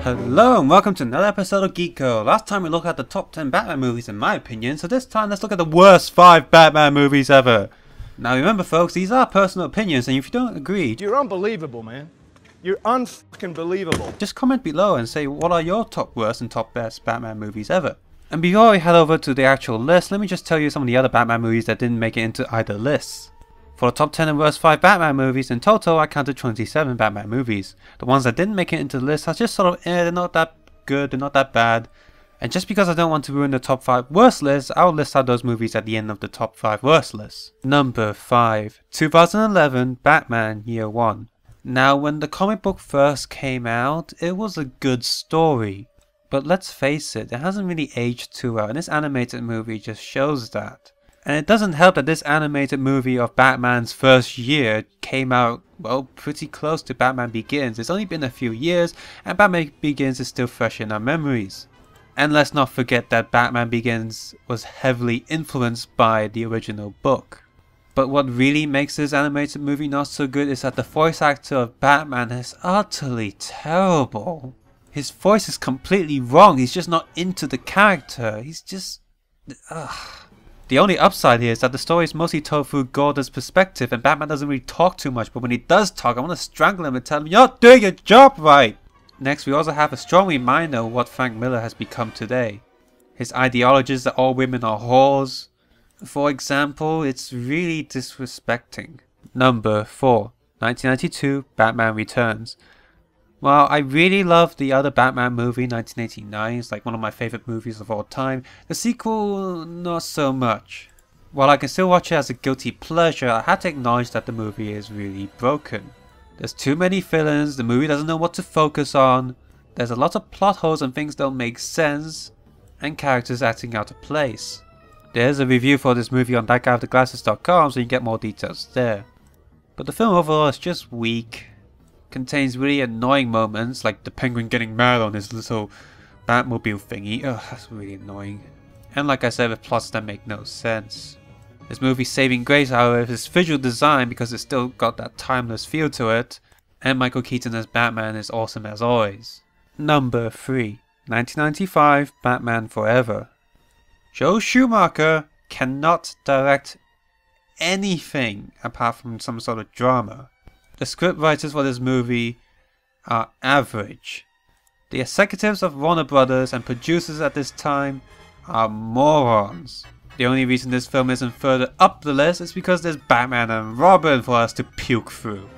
Hello and welcome to another episode of Geekgo. Last time we looked at the top 10 Batman movies in my opinion, so this time let's look at the worst 5 Batman movies ever. Now remember folks, these are personal opinions and if you don't agree... You're unbelievable, man. You're unfucking believable. Just comment below and say what are your top worst and top best Batman movies ever. And before we head over to the actual list, let me just tell you some of the other Batman movies that didn't make it into either lists. For the top 10 and worst 5 Batman movies, in total I counted 27 Batman movies. The ones that didn't make it into the list are just sort of they're not that good, they're not that bad. And just because I don't want to ruin the top 5 worst list, I'll list out those movies at the end of the top 5 worst list. Number 5. 2011 Batman Year 1. Now when the comic book first came out, it was a good story. But let's face it hasn't really aged too well and this animated movie just shows that. And it doesn't help that this animated movie of Batman's first year came out, well, pretty close to Batman Begins. It's only been a few years and Batman Begins is still fresh in our memories. And let's not forget that Batman Begins was heavily influenced by the original book. But what really makes this animated movie not so good is that the voice actor of Batman is utterly terrible. His voice is completely wrong, he's just not into the character, he's just... The only upside here is that the story is mostly told through Gordon's perspective and Batman doesn't really talk too much, but when he does talk I want to strangle him and tell him you're not doing your job right! Next we also have a strong reminder of what Frank Miller has become today. His ideology is that all women are whores. For example, it's really disrespecting. Number 4. 1992 Batman Returns. While I really love the other Batman movie, 1989, it's like one of my favourite movies of all time, the sequel not so much. While I can still watch it as a guilty pleasure, I have to acknowledge that the movie is really broken. There's too many villains, the movie doesn't know what to focus on, there's a lot of plot holes and things don't make sense, and characters acting out of place. There's a review for this movie on thatguywiththeglasses.com so you can get more details there. But the film overall is just weak. Contains really annoying moments like the Penguin getting mad on his little Batmobile thingy. Ugh, that's really annoying. And like I said, with plots that make no sense. This movie's saving grace however is its visual design because it's still got that timeless feel to it. And Michael Keaton as Batman is awesome as always. Number 3. 1995 Batman Forever. Joe Schumacher cannot direct anything apart from some sort of drama. The script writers for this movie are average. The executives of Warner Brothers and producers at this time are morons. The only reason this film isn't further up the list is because there's Batman and Robin for us to puke through.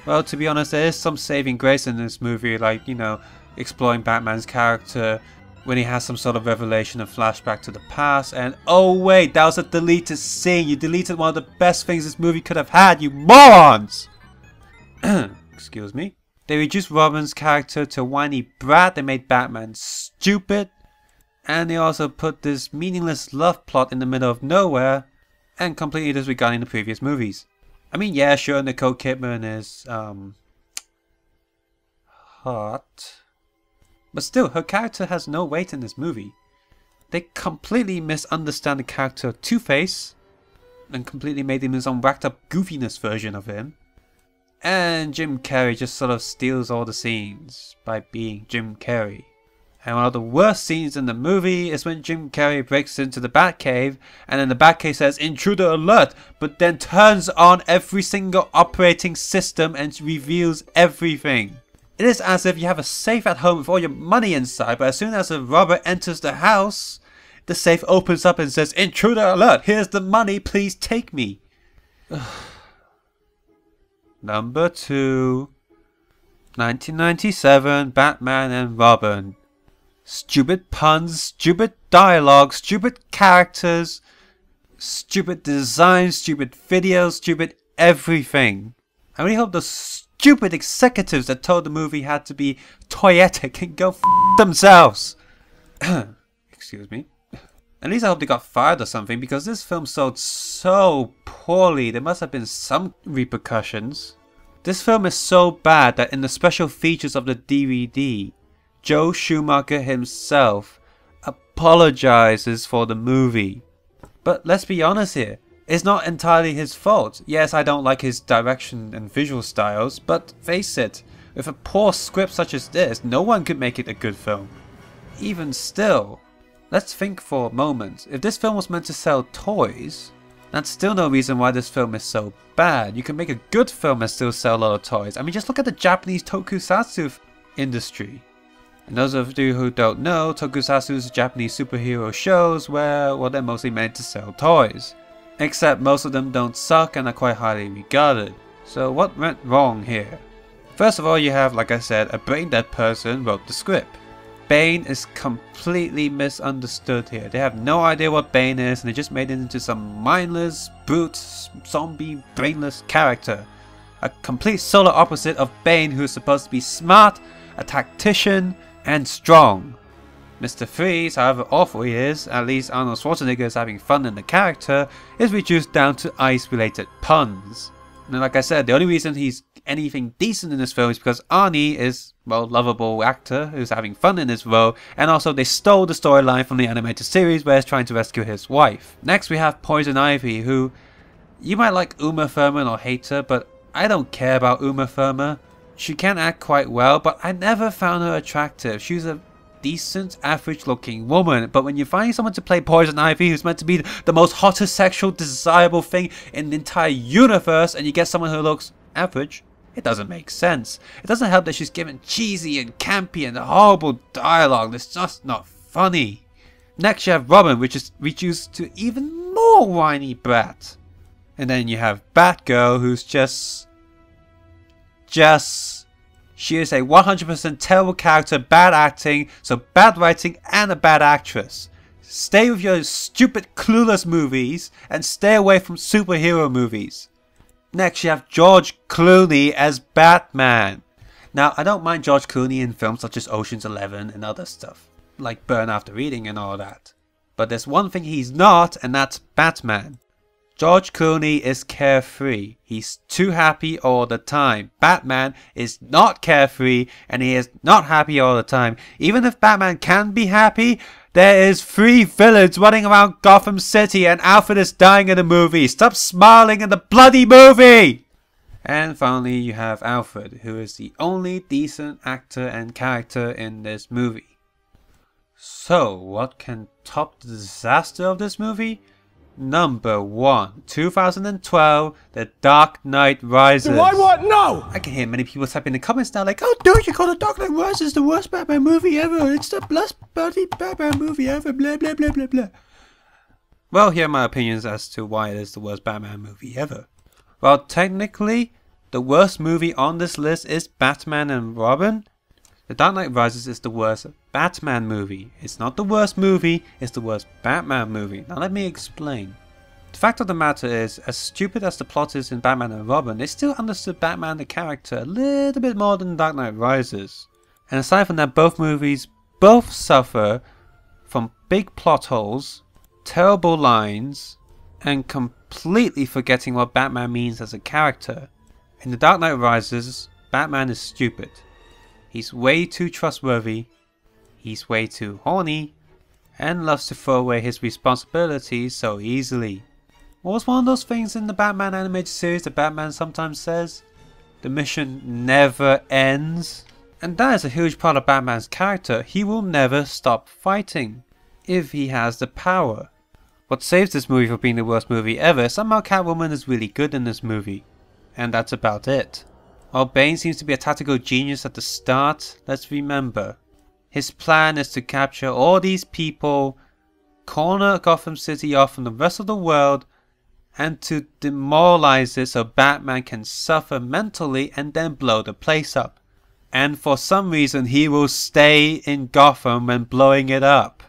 Well, to be honest, there is some saving grace in this movie, like, you know, exploring Batman's character when he has some sort of revelation and flashback to the past, and oh wait, that was a deleted scene. You deleted one of the best things this movie could have had, you morons! Excuse me. They reduced Robin's character to a whiny brat, they made Batman stupid, and they also put this meaningless love plot in the middle of nowhere, and completely disregarding the previous movies. I mean, yeah, sure, Nicole Kidman is, hot, but still, her character has no weight in this movie. They completely misunderstand the character of Two-Face, and completely made him his own whacked up goofiness version of him. And Jim Carrey just sort of steals all the scenes by being Jim Carrey. And one of the worst scenes in the movie is when Jim Carrey breaks into the Batcave and then the Batcave says intruder alert, but then turns on every single operating system and reveals everything. It is as if you have a safe at home with all your money inside, but as soon as a robber enters the house, the safe opens up and says intruder alert, here's the money, please take me. Number 2. 1997 Batman and Robin. Stupid puns, stupid dialogue, stupid characters, stupid design, stupid videos, stupid everything. I really hope those stupid executives that told the movie had to be toyetic can go f themselves. Excuse me. At least I hope they got fired or something because this film sold so poorly. There must have been some repercussions. This film is so bad that in the special features of the DVD, Joe Schumacher himself apologizes for the movie. But let's be honest here, it's not entirely his fault. Yes, I don't like his direction and visual styles, but face it, With a poor script such as this, no one could make it a good film. Even still, let's think for a moment. If this film was meant to sell toys, that's still no reason why this film is so bad. You can make a good film and still sell a lot of toys. I mean, just look at the Japanese tokusatsu industry. And those of you who don't know, tokusatsu is Japanese superhero shows where, well, they're mostly meant to sell toys. Except most of them don't suck and are quite highly regarded. So what went wrong here? First of all, you have, like I said, a brain dead person wrote the script. Bane is completely misunderstood here. They have no idea what Bane is and they just made it into some mindless, brute, zombie, brainless character. A complete solar opposite of Bane, who is supposed to be smart, a tactician, and strong. Mr. Freeze, however awful he is, at least Arnold Schwarzenegger is having fun in the character, is reduced down to ice-related puns. And like I said, the only reason he's anything decent in this film is because Arnie is, well, lovable actor who's having fun in this role, and also they stole the storyline from the animated series where he's trying to rescue his wife. Next we have Poison Ivy, who, you might like Uma Thurman or hate her, but I don't care about Uma Thurman. She can act quite well, but I never found her attractive. She's a decent, average looking woman, but when you find someone to play Poison Ivy who's meant to be the most hottest sexual desirable thing in the entire universe, and you get someone who looks average, it doesn't make sense. It doesn't help that she's given cheesy and campy and horrible dialogue that's just not funny. Next you have Robin, which is reduced to even more whiny brat. And then you have Batgirl, who's just she is a 100% terrible character, bad acting, so bad writing and a bad actress. Stay with your stupid clueless movies and stay away from superhero movies. Next you have George Clooney as Batman. Now I don't mind George Clooney in films such as Ocean's 11 and other stuff, like Burn After Reading and all that. But there's one thing he's not, and that's Batman. George Clooney is carefree. He's too happy all the time. Batman is not carefree and he is not happy all the time. Even if Batman can be happy, there is 3 villains running around Gotham City and Alfred is dying in the movie. Stop smiling in the bloody movie! And finally you have Alfred, who is the only decent actor and character in this movie. So what can top the disaster of this movie? Number 1, 2012, The Dark Knight Rises. Do I what? No! I can hear many people typing in the comments now like, oh, don't you call The Dark Knight Rises the worst Batman movie ever? It's the best bloody Batman movie ever, blah blah blah blah blah. Well, here are my opinions as to why it is the worst Batman movie ever. Well, technically, the worst movie on this list is Batman and Robin. The Dark Knight Rises is the worst Batman movie. It's not the worst movie, it's the worst Batman movie. Now let me explain. The fact of the matter is, as stupid as the plot is in Batman and Robin, they still understood Batman the character a little bit more than Dark Knight Rises. And aside from that, both movies both suffer from big plot holes, terrible lines, and completely forgetting what Batman means as a character. In The Dark Knight Rises, Batman is stupid. He's way too trustworthy, he's way too horny, and loves to throw away his responsibilities so easily. What was one of those things in the Batman animated series that Batman sometimes says? The mission never ends. And that is a huge part of Batman's character. He will never stop fighting, if he has the power. What saves this movie from being the worst movie ever, somehow Catwoman is really good in this movie. And that's about it. While Bane seems to be a tactical genius at the start, let's remember, his plan is to capture all these people, corner Gotham City off from the rest of the world, and to demoralize it so Batman can suffer mentally and then blow the place up. And for some reason he will stay in Gotham when blowing it up.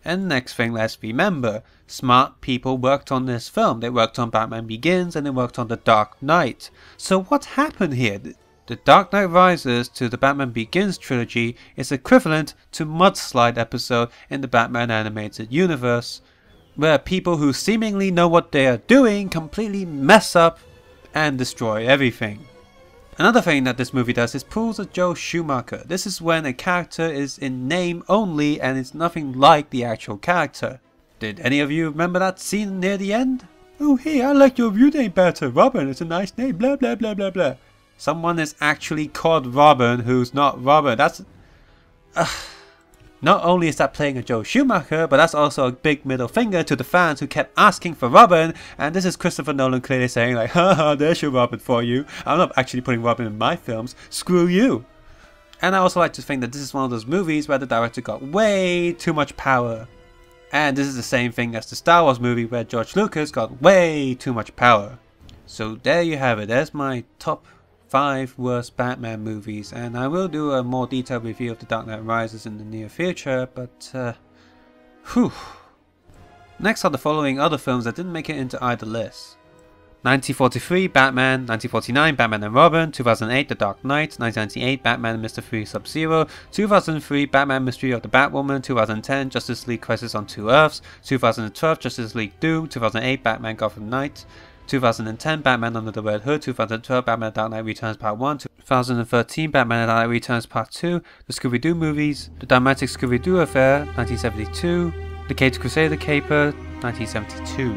And next thing, let's remember, smart people worked on this film. They worked on Batman Begins and they worked on The Dark Knight. So what happened here? The Dark Knight Rises to the Batman Begins trilogy is equivalent to Mudslide episode in the Batman animated universe, where people who seemingly know what they are doing completely mess up and destroy everything. Another thing that this movie does is pulls a Joe Schumacher. This is when a character is in name only and it's nothing like the actual character. Did any of you remember that scene near the end? Oh hey, I like your view name better, Robin, it's a nice name, blah blah blah blah blah. Someone is actually called Robin who's not Robin. That's... Not only is that playing a Joe Schumacher, but that's also a big middle finger to the fans who kept asking for Robin. And this is Christopher Nolan clearly saying like, haha, there's your Robin for you. I'm not actually putting Robin in my films. Screw you. And I also like to think that this is one of those movies where the director got way too much power. And this is the same thing as the Star Wars movie where George Lucas got way too much power. So there you have it. There's my top 5 worst Batman movies, and I will do a more detailed review of The Dark Knight Rises in the near future, but whew. Next are the following other films that didn't make it into either list. 1943 Batman, 1949 Batman and Robin, 2008 The Dark Knight, 1998 Batman and Mr. Freeze Sub-Zero, 2003 Batman Mystery of the Batwoman, 2010 Justice League Crisis on Two Earths, 2012 Justice League Doom, 2008 Batman Gotham Knight, 2010 Batman Under the Red Hood, 2012 Batman Dark Knight Returns Part 1, 2013 Batman Dark Knight Returns Part 2, The Scooby-Doo Movies, The Dramatic Scooby-Doo Affair, 1972, The Caped Crusader Caper, 1972.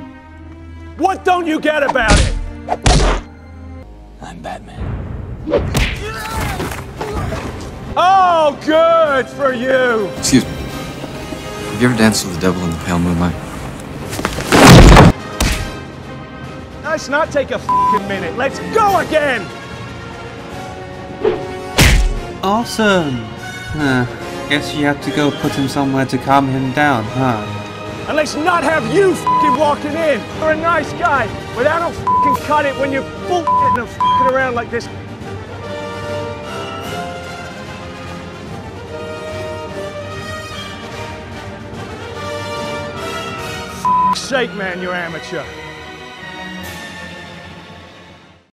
What don't you get about it? I'm Batman. Oh, good for you. Excuse me. Have you ever danced with the devil in the pale moonlight? Let's not take a fucking minute. Let's go again. Awesome! Guess you have to go put him somewhere to calm him down, huh? And let's not have you fucking walking in. You're a nice guy, but I don't fucking cut it when you're bullshitting and fucking around like this. Fuck's sake, man, you're amateur.